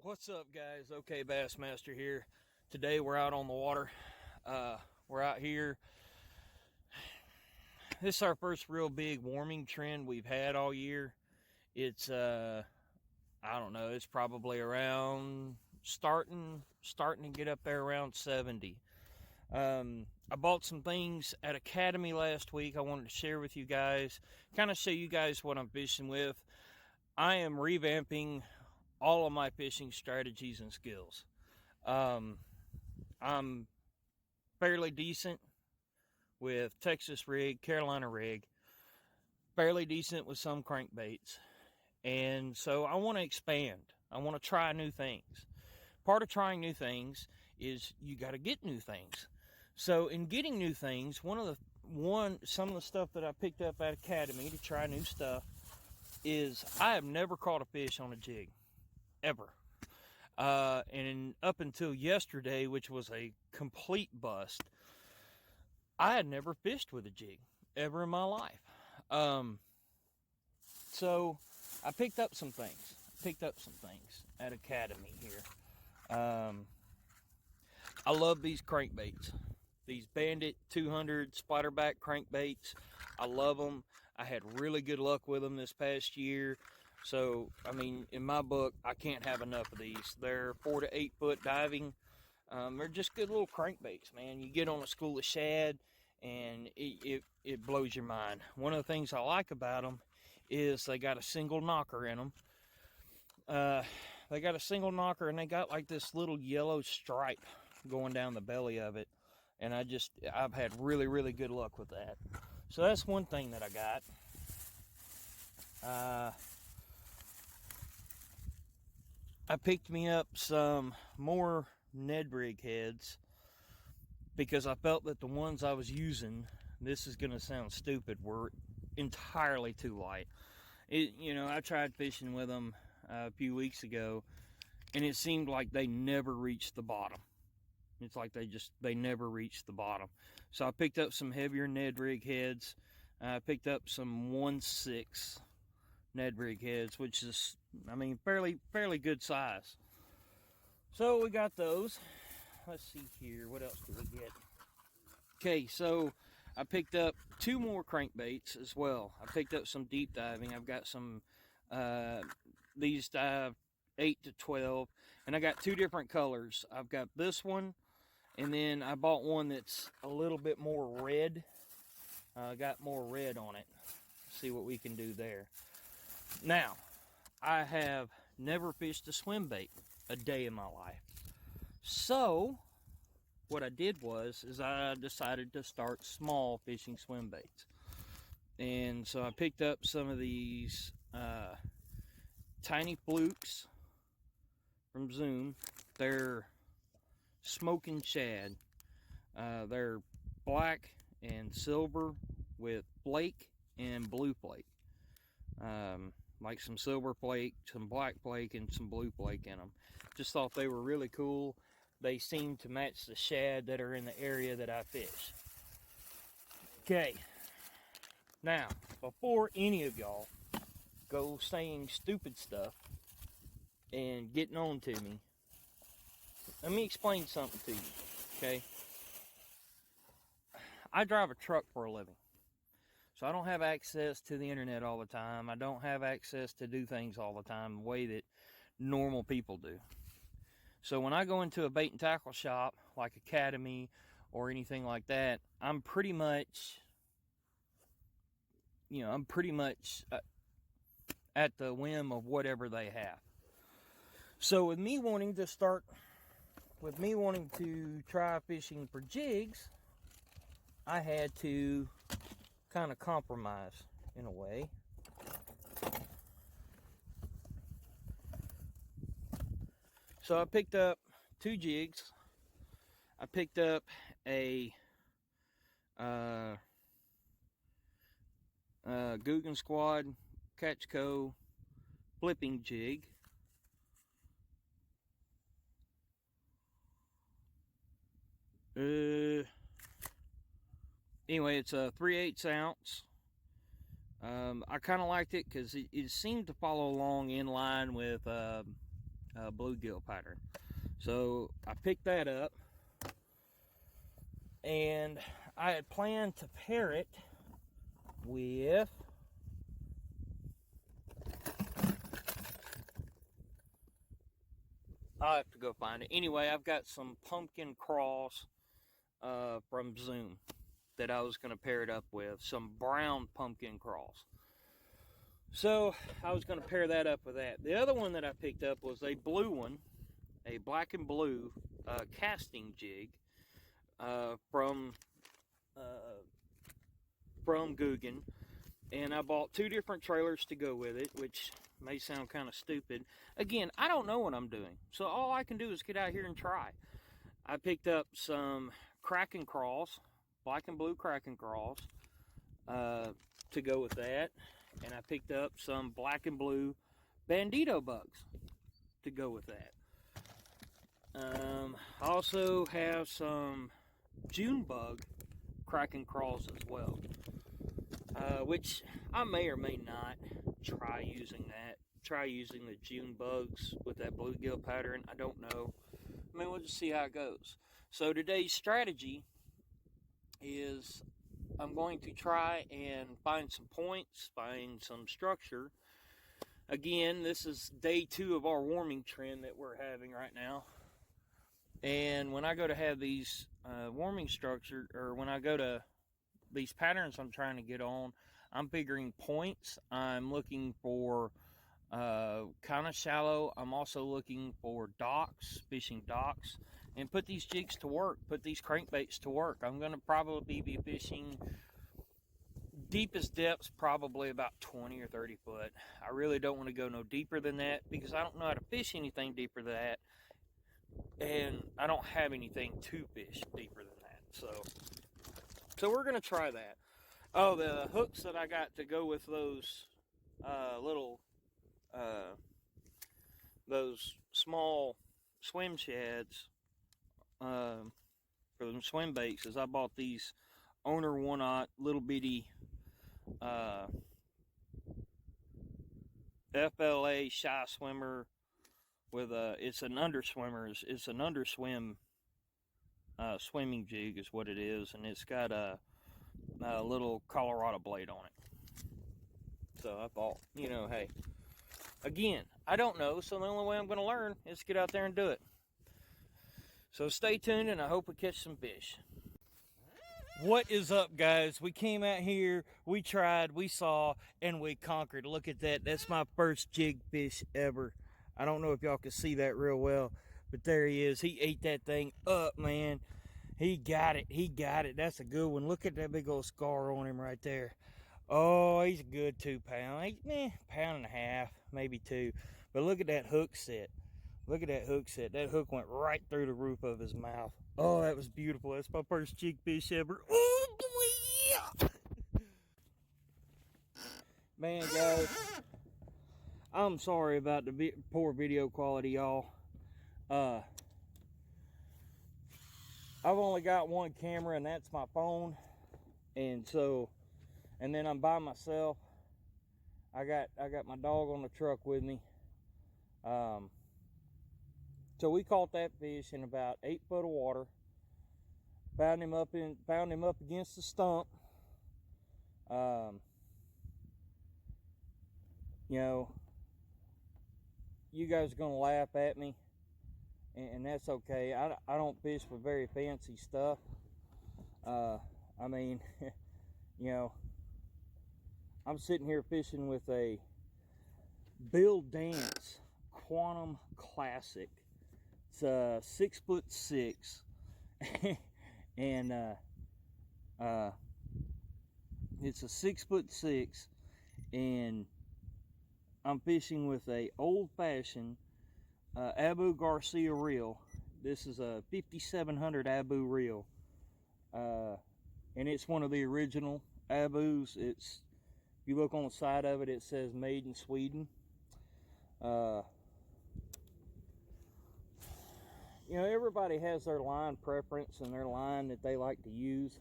What's up, guys? OK Bassmaster here. Today we're out on the water. We're out here. This is our first real big warming trend we've had all year. It's I don't know. It's probably around starting to get up there around 70. I bought some things at Academy last week. I wanted to share with you guys, kind of show you guys what I'm fishing with. I am revamping all of my fishing strategies and skills. I'm fairly decent with Texas rig, Carolina rig, fairly decent with some crankbaits. And so I want to expand. I want to try new things. Part of trying new things is you got to get new things. So in getting new things, some of the stuff that I picked up at Academy to try new stuff is I have never caught a fish on a jig, ever. And up until yesterday, which was a complete bust, I had never fished with a jig ever in my life. So I picked up some things. At Academy here. I love these crankbaits. These Bandit 200 splatterback crankbaits. I love them. I had really good luck with them this past year. So, I mean, in my book, I can't have enough of these. They're 4 to 8 foot diving. They're just good little crankbaits, man. You get on a school of shad, and it blows your mind. One of the things I like about them is they got a single knocker in them. They got a single knocker, and they got like this little yellow stripe going down the belly of it. And I've had really, really good luck with that. So that's one thing that I got. I picked me up some more Ned rig heads because I felt that the ones I was using, this is going to sound stupid, were entirely too light. I tried fishing with them a few weeks ago, and it seemed like they never reached the bottom. It's like they never reached the bottom. So I picked up some heavier Ned rig heads. I picked up some 1/6 Ned rig heads, which is, I mean, fairly good size. So we got those. Let's see here. What else did we get? Okay, so I picked up 2 more crankbaits as well. I picked up some deep diving. I've got some, these dive 8 to 12, and I got 2 different colors. I've got this one, and then I bought one that's a little bit more red. Got more red on it. See what we can do there. Now, I have never fished a swim bait a day in my life. So, what I did is I decided to start small fishing swim baits. And so I picked up some of these tiny flukes from Zoom. They're smoking shad. They're black and silver with flake and blue flake. Like some silver flake, some black flake, and some blue flake in them. Just thought they were really cool. They seem to match the shad that are in the area that I fish. Okay, now, before any of y'all go saying stupid stuff and getting on to me, let me explain something to you, okay? I drive a truck for a living. So I don't have access to the internet all the time. I don't have access to do things all the time the way that normal people do. So when I go into a bait and tackle shop like Academy or anything like that, I'm pretty much at the whim of whatever they have. So with me wanting to try fishing for jigs, I had to kind of compromise in a way. So I picked up 2 jigs. I picked up a Googan Squad Catch Co flipping jig. Anyway, it's a 3/8 ounce. I kind of liked it because it seemed to follow along in line with bluegill pattern. So I picked that up, and I had planned to pair it with I'll have to go find it. Anyway, I've got some pumpkin craws from Zoom that I was going to pair it up with. Some brown pumpkin craws. So I was going to pair that up with that. The other one that I picked up was a blue one, a black and blue casting jig from Googan. And I bought 2 different trailers to go with it, which may sound kind of stupid. Again, I don't know what I'm doing, so all I can do is get out here and try. I picked up some Kraken craws, black and blue Kraken craws, to go with that. And I picked up some black and blue Bandito bugs to go with that. I also have some June bug Kraken craws as well. Which I may or may not try using that. Try using the June bugs with that bluegill pattern. I don't know. I mean, we'll just see how it goes. So today's strategy is I'm going to try and find some points, find some structure. Again, this is day 2 of our warming trend that we're having right now. And when I go to have these warming structure, or when I go to these patterns I'm trying to get on, I'm figuring points. I'm looking for kind of shallow. I'm also looking for docks, fishing docks, and put these jigs to work, put these crankbaits to work. I'm going to probably be fishing deepest depths, probably about 20 or 30 foot. I really don't want to go no deeper than that because I don't know how to fish anything deeper than that, and I don't have anything to fish deeper than that. So we're going to try that. Oh, the hooks that I got to go with those those small swim shads for them swim baits, is I bought these Owner 1/0 little bitty FLA Shy Swimmer with it's an underswimmer. It's an underswim swimming jig is what it is, and it's got a little Colorado blade on it. So I thought, you know, hey, again, I don't know, so the only way I'm going to learn is to get out there and do it. So stay tuned, and I hope we catch some fish. What is up, guys? We came out here, we tried, we saw, and we conquered. Look at that. That's my first jig fish ever. I don't know if y'all can see that real well, but there he is. He ate that thing up, man. He got it. He got it. That's a good one. Look at that big old scar on him right there. Oh, he's a good 2 pound. Pound and a half, maybe 2. But look at that hook set. Look at that hook set. That hook went right through the roof of his mouth. Oh, that was beautiful. That's my first jig fish ever. Oh, boy, yeah. Man, guys, I'm sorry about the poor video quality, y'all. I've only got one camera, and that's my phone. And then I'm by myself. I got my dog on the truck with me. So we caught that fish in about 8 foot of water. Found him up against the stump. You know, you guys are gonna laugh at me, and that's okay. I don't fish for very fancy stuff. I mean, you know, I'm sitting here fishing with a Bill Dance Quantum Classic. It's 6'6", and it's a 6'6", and I'm fishing with a old-fashioned Abu Garcia reel. This is a 5700 Abu reel, and it's one of the original Abus. It's, if you look on the side of it, it says made in Sweden. You know, everybody has their line preference and their line that they like to use.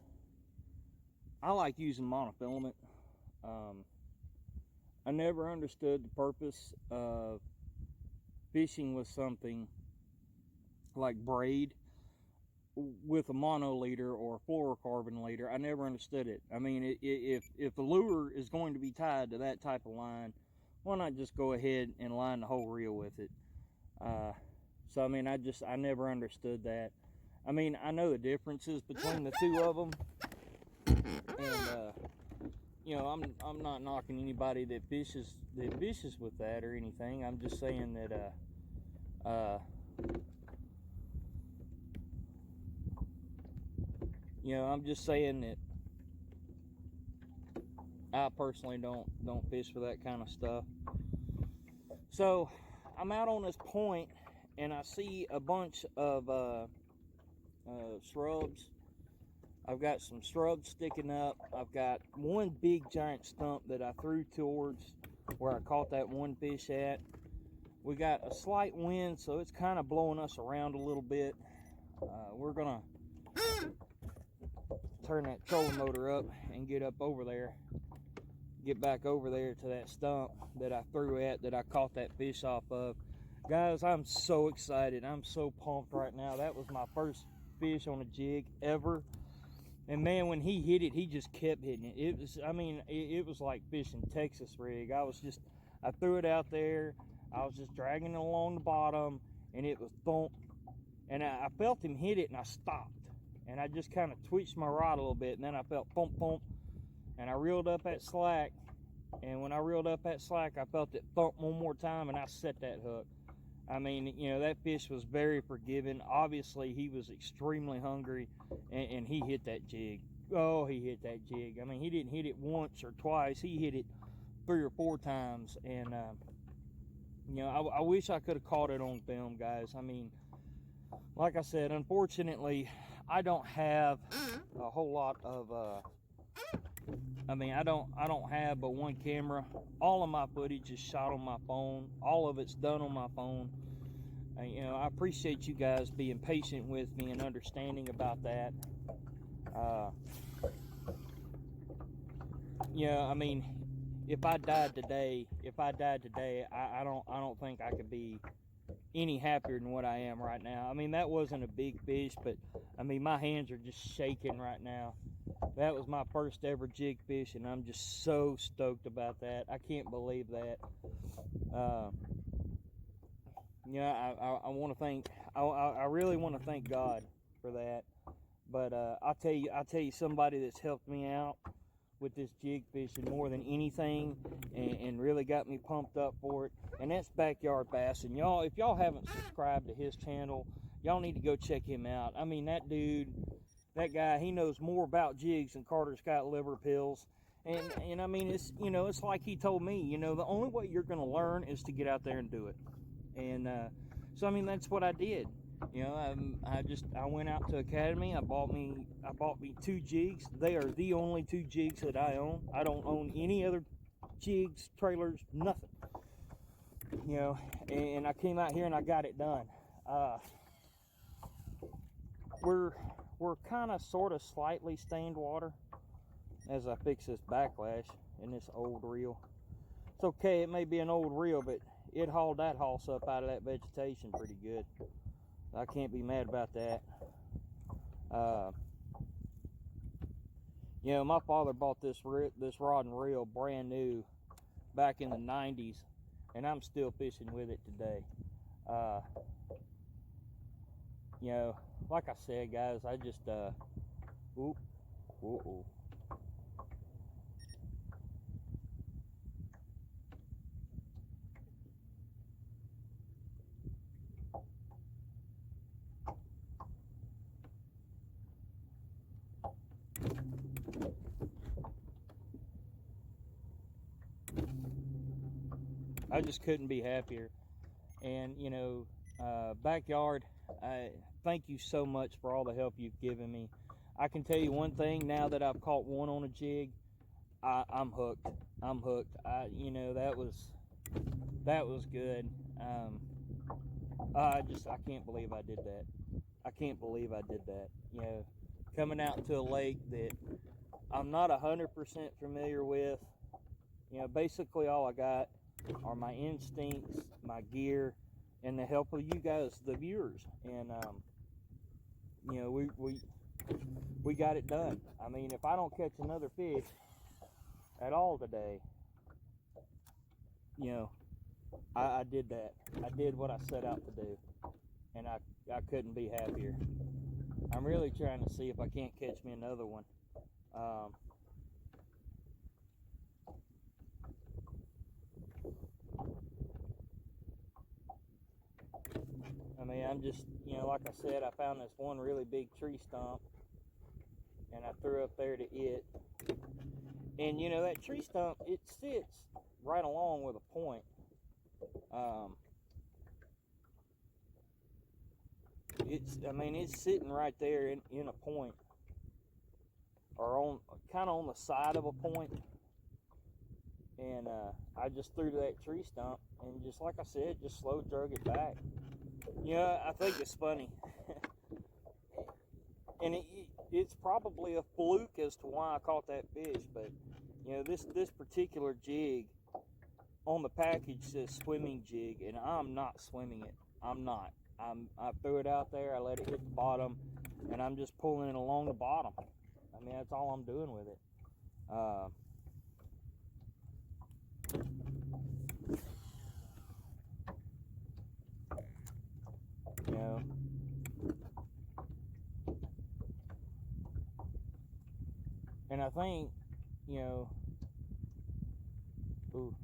I like using monofilament. I never understood the purpose of fishing with something like braid with a mono leader or a fluorocarbon leader. I never understood it. I mean, if the lure is going to be tied to that type of line, why not just go ahead and line the whole reel with it? So I mean, I never understood that. I mean, I know the differences between the two of them, and you know, I'm not knocking anybody that fishes with that or anything. I'm just saying that you know, I'm just saying that I personally don't fish for that kind of stuff. So I'm out on this point and I see a bunch of shrubs. I've got some shrubs sticking up. I've got one big giant stump that I threw towards where I caught that one fish at. We got a slight wind, so it's kind of blowing us around a little bit. We're gonna turn that trolling motor up and get up over there, get back over there to that stump that I threw at, that I caught that fish off of. Guys, I'm so excited. I'm so pumped right now. That was my first fish on a jig ever. And man, when he hit it, he just kept hitting it. It was, I mean, it was like fishing Texas rig. I threw it out there. I was just dragging it along the bottom, and it was thump. And I felt him hit it, and I stopped. And I just kind of twitched my rod a little bit, and then I felt thump, thump. And I reeled up that slack. And when I reeled up that slack, I felt it thump one more time, and I set that hook. I mean, you know, that fish was very forgiving. Obviously, he was extremely hungry, and he hit that jig. Oh, he hit that jig. I mean, he didn't hit it once or twice. He hit it 3 or 4 times. And, you know, I wish I could have caught it on film, guys. I mean, like I said, unfortunately, I don't have a whole lot of, I mean, I don't have but one camera. All of my footage is shot on my phone. All of it's done on my phone. You know, I appreciate you guys being patient with me and understanding about that. Yeah, I mean, if I died today, I don't think I could be any happier than what I am right now. I mean, that wasn't a big fish, but I mean, my hands are just shaking right now. That was my first ever jig fish, and I'm just so stoked about that. I can't believe that. You know, I want to thank, I really want to thank God for that. But I'll tell you, somebody that's helped me out with this jig fishing more than anything, and really got me pumped up for it, and that's Backyard Bass. And y'all, if y'all haven't subscribed to his channel, y'all need to go check him out. I mean, that dude, that guy, he knows more about jigs than Carter Scott liver pills. And I mean, it's, you know, it's like he told me, you know, the only way you're going to learn is to get out there and do it. And so I mean, that's what I did. You know, I went out to Academy. I bought me 2 jigs. They are the only 2 jigs that I own. I don't own any other jigs, trailers, nothing. You know, and I came out here and I got it done. We're kind of sort of slightly stained water as I fix this backlash in this old reel. It's okay, it may be an old reel, but it hauled that hoss up out of that vegetation pretty good. I can't be mad about that. You know, my father bought this rod and reel brand new back in the 90s, and I'm still fishing with it today. You know, like I said, guys, I just I just couldn't be happier. And you know, Backyard, thank you so much for all the help you've given me. I can tell you one thing, now that I've caught one on a jig, I'm hooked. I'm hooked. You know, that was good. I can't believe I did that. I can't believe I did that. You know, coming out into a lake that I'm not 100% familiar with. You know, basically all I got are my instincts, my gear, and the help of you guys, the viewers. And you know, we got it done. I mean, if I don't catch another fish at all today, you know, I did that. I did what I set out to do, and I couldn't be happier. I'm really trying to see if I can't catch me another one. I mean, I'm just, you know, like I said, I found this one really big tree stump, and I threw up there to it. And, you know, that tree stump, it sits right along with a point. I mean, it's sitting right there in a point, or on kind of on the side of a point. And I just threw to that tree stump, and just like I said, just slow drug it back. You know, I think it's funny. And it's probably a fluke as to why I caught that fish, but you know, this particular jig on the package says swimming jig, and I'm not swimming it. I'm not. I threw it out there, I let it hit the bottom, and I'm just pulling it along the bottom. I mean, that's all I'm doing with it. You know, and I think, you know, ooh,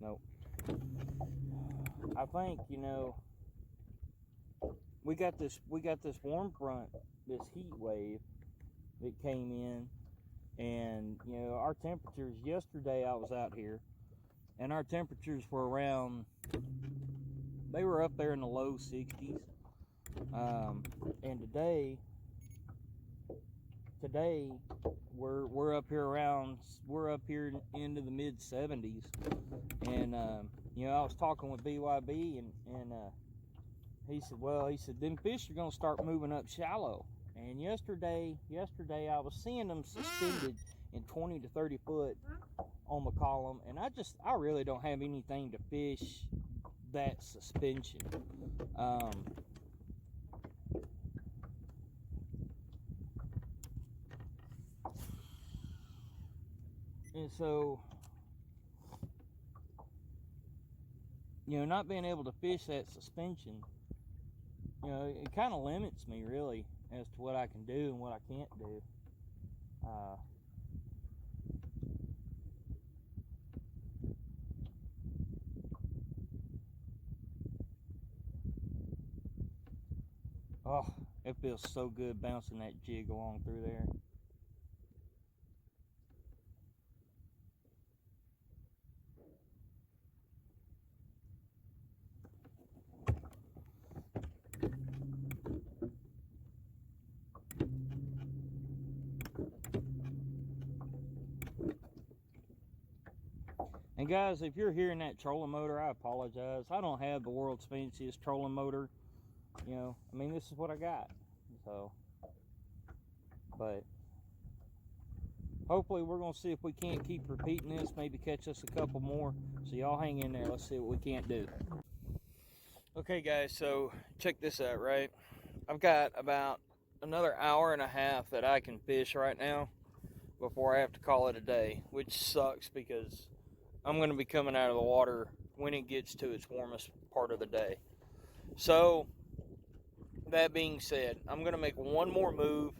nope. I think, you know, we got this warm front, this heat wave that came in, and you know, our temperatures yesterday, I was out here, and our temperatures were around, they were up there in the low 60s. And today we're up here into the mid 70s. And you know, I was talking with BYB, and he said them fish are gonna start moving up shallow. And yesterday I was seeing them suspended in 20 to 30 foot on the column, and I really don't have anything to fish that suspension. And so, you know, not being able to fish that suspension, you know, it kind of limits me really as to what I can do and what I can't do. Oh, it feels so good bouncing that jig along through there. And guys, if you're hearing that trolling motor, I apologize. I don't have the world's fanciest trolling motor. You know, I mean, this is what I got. So, but hopefully we're going to see if we can't keep repeating this, maybe catch us a couple more. So y'all hang in there. Let's see what we can't do. Okay, guys, so check this out, right? I've got about another hour and a half that I can fish right now before I have to call it a day, which sucks because I'm going to be coming out of the water when it gets to its warmest part of the day. So, that being said, I'm going to make one more move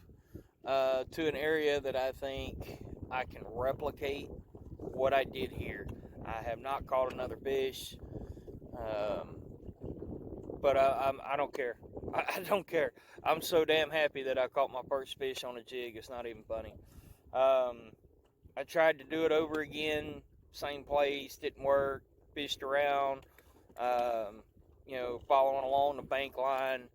to an area that I think I can replicate what I did here. I have not caught another fish, but I don't care. I don't care. I'm so damn happy that I caught my first fish on a jig. It's not even funny. I tried to do it over again, same place, didn't work, fished around, you know, following along the bank line,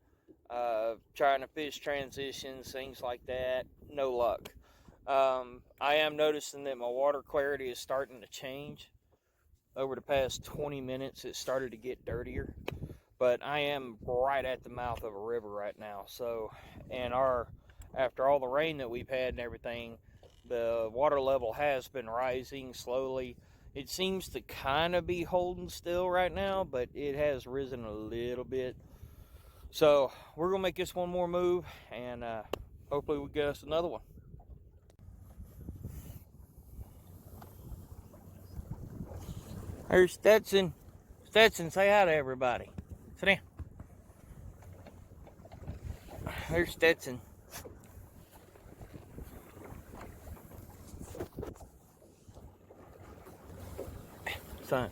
trying to fish transitions, things like that, no luck. I am noticing that my water clarity is starting to change. Over the past 20 minutes, it started to get dirtier, but I am right at the mouth of a river right now. So, and after all the rain that we've had and everything, the water level has been rising slowly. It seems to kind of be holding still right now, but it has risen a little bit. So we're going to make this one more move, and hopefully we get us another one. There's Stetson. Stetson, say hi to everybody. Sit down. There's Stetson. Son.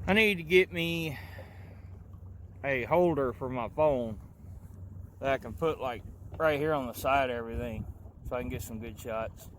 I need to get me a holder for my phone that I can put like right here on the side of everything so I can get some good shots.